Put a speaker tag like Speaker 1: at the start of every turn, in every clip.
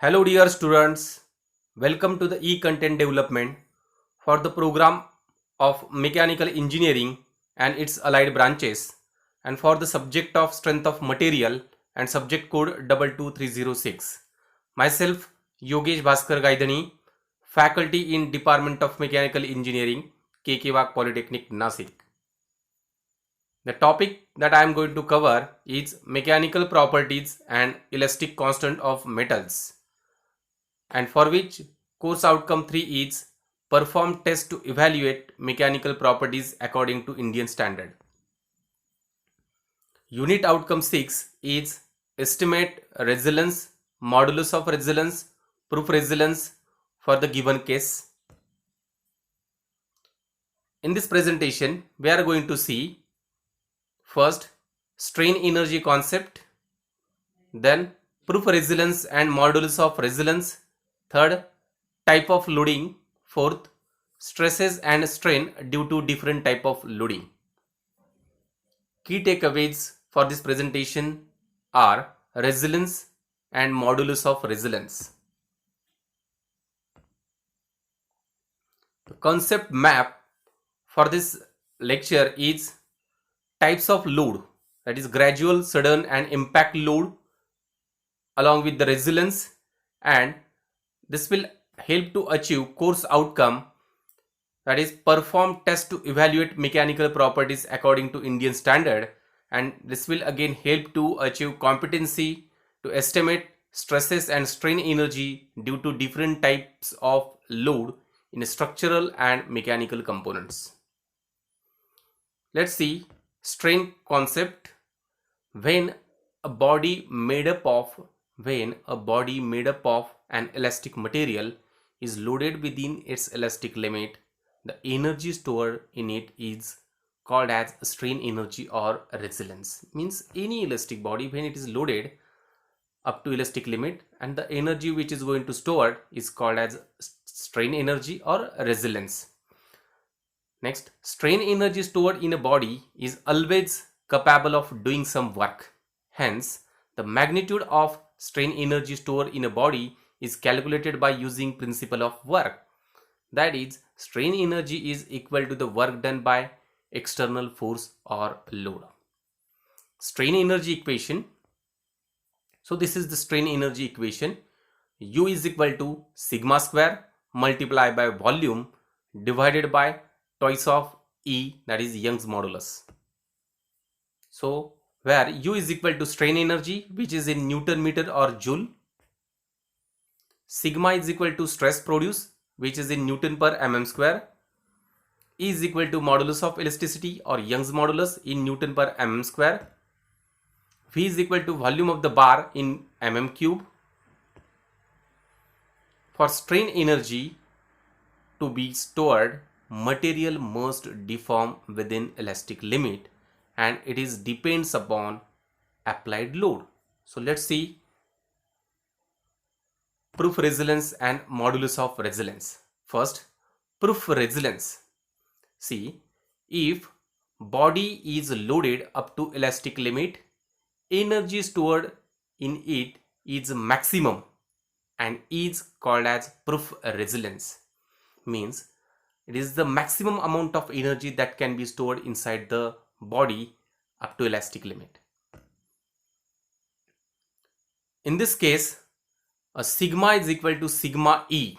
Speaker 1: Hello dear students, welcome to the e-content development for the program of mechanical engineering and its allied branches and for the subject of strength of material and subject code 22306. Myself Yogesh Bhaskar Gaidani, faculty in Department of Mechanical Engineering, KK Wag Polytechnic, Nasik. The topic that I am going to cover is mechanical properties and elastic constant of metals, and for which course outcome 3 is perform test to evaluate mechanical properties according to Indian standard. Unit outcome 6 is estimate resilience, modulus of resilience, proof resilience for the given case. In this presentation, we are going to see first strain energy concept, then proof resilience and modulus of resilience, third type of loading, fourth stresses and strain due to different type of loading. Key takeaways for this presentation are resilience and modulus of resilience. The concept map for this lecture is types of load, that is gradual, sudden and impact load, along with the resilience, and this will help to achieve course outcome, that is perform test to evaluate mechanical properties according to Indian standard, and this will again help to achieve competency to estimate stresses and strain energy due to different types of load in structural and mechanical components. Let's see strain concept. When a body made up of an elastic material is loaded within its elastic limit, the energy stored in it is called as strain energy or resilience. Means any elastic body, when it is loaded up to elastic limit, and the energy which is going to store is called as strain energy or resilience. Next, strain energy stored in a body is always capable of doing some work. Hence, the magnitude of strain energy stored in a body is calculated by using principle of work. That is, strain energy is equal to the work done by external force or load. Strain energy equation. So this is the strain energy equation. U is equal to sigma square multiplied by volume divided by twice of E, that is Young's modulus. So where U is equal to strain energy, which is in Newton meter or joule. Sigma is equal to stress produced, which is in Newton per mm square. E is equal to modulus of elasticity or Young's modulus in Newton per mm square. V is equal to volume of the bar in mm cube. For strain energy to be stored, material must deform within elastic limit, and it is depends upon applied load. So let's see proof resilience and modulus of resilience. First, proof resilience. See, if body is loaded up to elastic limit, energy stored in it is maximum and is called as proof resilience. Means it is the maximum amount of energy that can be stored inside the body up to elastic limit. In this case, a sigma is equal to sigma E,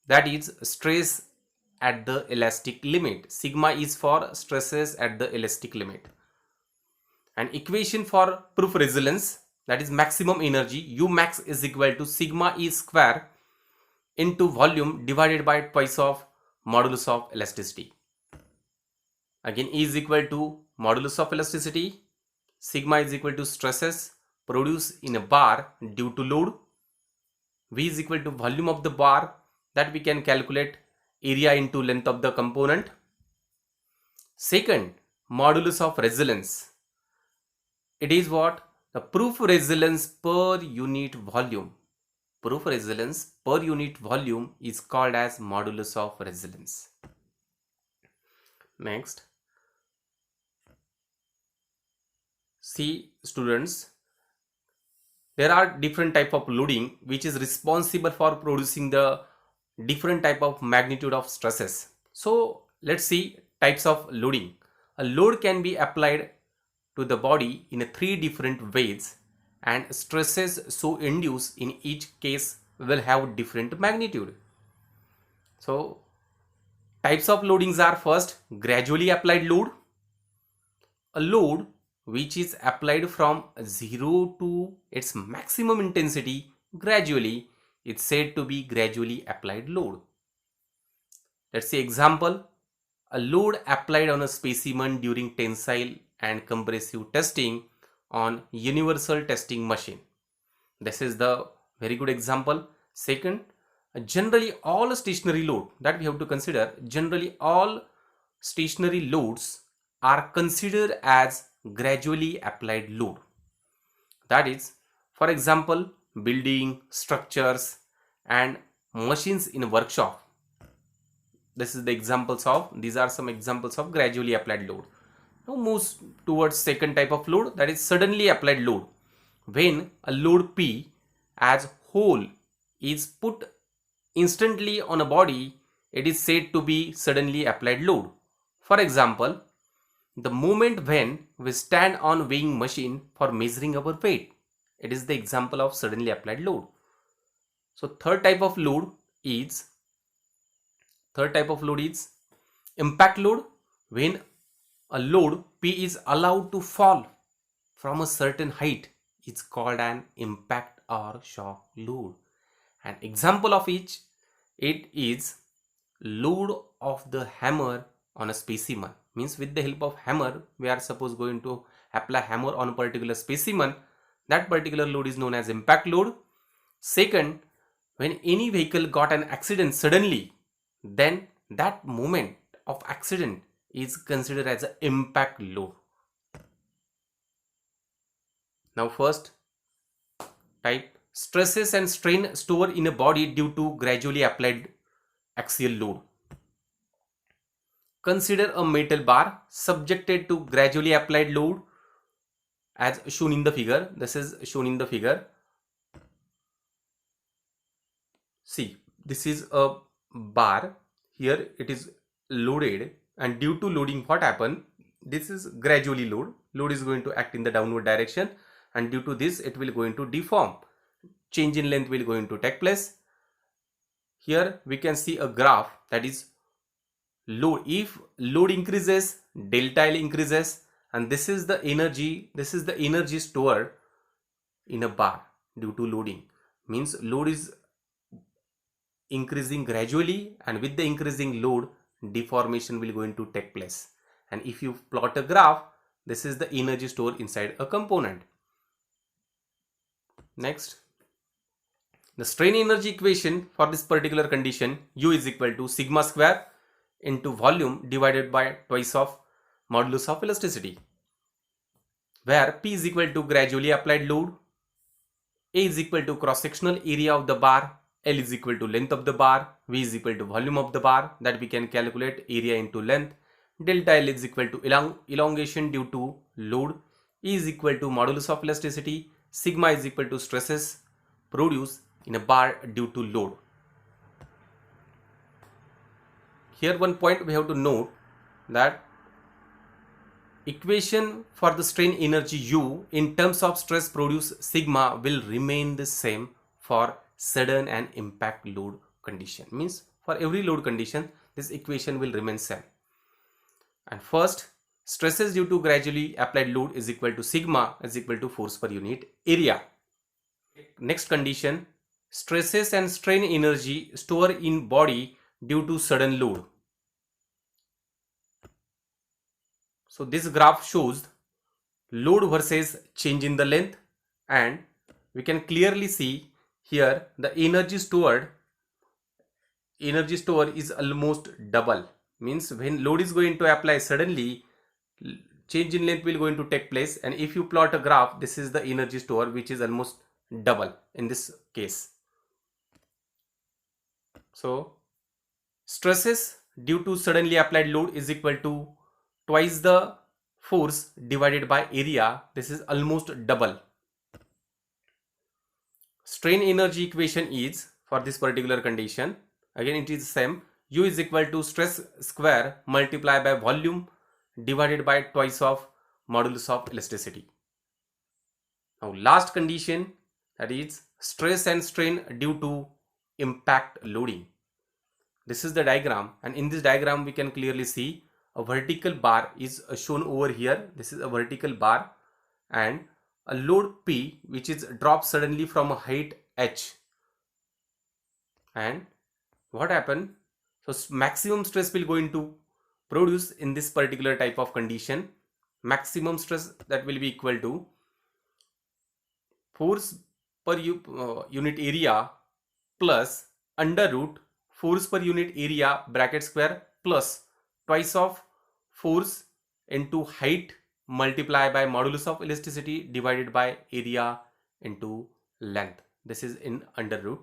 Speaker 1: that is stress at the elastic limit. Sigma is for stresses at the elastic limit. An equation for proof resilience, that is maximum energy, U max is equal to sigma E square into volume divided by twice of modulus of elasticity. Again, E is equal to modulus of elasticity, sigma is equal to stresses produced in a bar due to load, V is equal to volume of the bar, that we can calculate area into length of the component. Second, modulus of resilience. It is what? The proof resilience per unit volume. Proof resilience per unit volume is called as modulus of resilience. Next, see students, there are different type of loading which is responsible for producing the different type of magnitude of stresses. So let's see types of loading. A load can be applied to the body in three different ways, and stresses so induced in each case will have different magnitude. So types of loadings are: first, gradually applied load. A load which is applied from 0 to its maximum intensity gradually is said to be gradually applied load. Let's see example. A load applied on a specimen during tensile and compressive testing on universal testing machine. This is the very good example. Second, generally all stationary load that we have to consider, generally all stationary loads are considered as gradually applied load. That is, for example, building, structures and machines in workshop. This is the examples of, these are some examples of gradually applied load. Now moves towards second type of load, that is suddenly applied load. When a load P as whole is put instantly on a body, it is said to be suddenly applied load. For example, the moment when we stand on weighing machine for measuring our weight, it is the example of suddenly applied load. So third type of load is impact load. When a load P is allowed to fall from a certain height, it's called an impact or shock load. An example of it is load of the hammer on a specimen. Means with the help of hammer, we are suppose going to apply hammer on a particular specimen. That particular load is known as impact load. Second, when any vehicle got an accident suddenly, then that moment of accident is considered as an impact load. Now first type, stresses and strain stored in a body due to gradually applied axial load. Consider a metal bar subjected to gradually applied load as shown in the figure. This is shown in the figure. See, this is a bar. Here it is loaded, and due to loading, what happened? This is gradually load. Load is going to act in the downward direction, and due to this it will going to deform. Change in length will going to take place. Here we can see a graph, that is load. If load increases, delta L increases, and this is the energy stored in a bar due to loading. Means load is increasing gradually, and with the increasing load, deformation will going to take place. And if you plot a graph, this is the energy stored inside a component. Next, the strain energy equation for this particular condition, U is equal to sigma square into volume divided by twice of modulus of elasticity, where P is equal to gradually applied load, A is equal to cross-sectional area of the bar, L is equal to length of the bar, V is equal to volume of the bar, that we can calculate area into length, delta L is equal to elongation due to load, E is equal to modulus of elasticity, sigma is equal to stresses produced in a bar due to load. Here one point we have to note, that equation for the strain energy U in terms of stress produced sigma will remain the same for sudden and impact load condition. Means for every load condition this equation will remain same. And first, stresses due to gradually applied load is equal to sigma is equal to force per unit area. Next condition, stresses and strain energy stored in body due to sudden load. So this graph shows load versus change in the length, and we can clearly see here the energy stored is almost double. Means when load is going to apply suddenly, change in length will going to take place, and if you plot a graph, this is the energy stored, which is almost double in this case. So stresses due to suddenly applied load is equal to twice the force divided by area. This is almost double. strain energy equation is for this particular condition, again it is same, U is equal to stress square multiplied by volume divided by twice of modulus of elasticity. Now last condition, that is stress and strain due to impact loading. This is the diagram, and in this diagram we can clearly see a vertical bar is shown over here. This is a vertical bar and a load P which is dropped suddenly from a height h. And what happened? So maximum stress will going to produce in this particular type of condition. Maximum stress that will be equal to force per unit area plus under root force per unit area bracket square plus twice of force into height multiply by modulus of elasticity divided by area into length. This is in under root,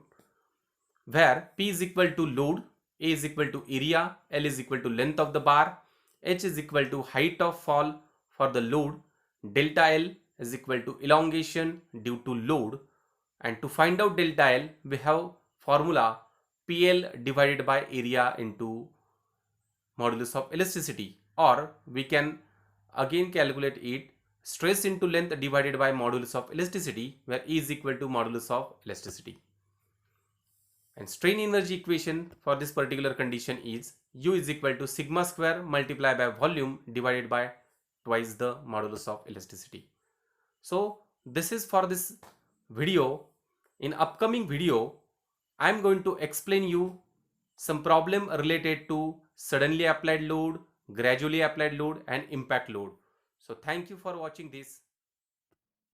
Speaker 1: where P is equal to load, A is equal to area, L is equal to length of the bar, H is equal to height of fall for the load, delta L is equal to elongation due to load, and to find out delta L we have formula PL divided by area into modulus of elasticity, or we can again calculate it stress into length divided by modulus of elasticity, where E is equal to modulus of elasticity. And strain energy equation for this particular condition is U is equal to sigma square multiplied by volume divided by twice the modulus of elasticity. So this is for this video. In upcoming video, I am going to explain you some problem related to suddenly applied load, gradually applied load and impact load. So thank you for watching this.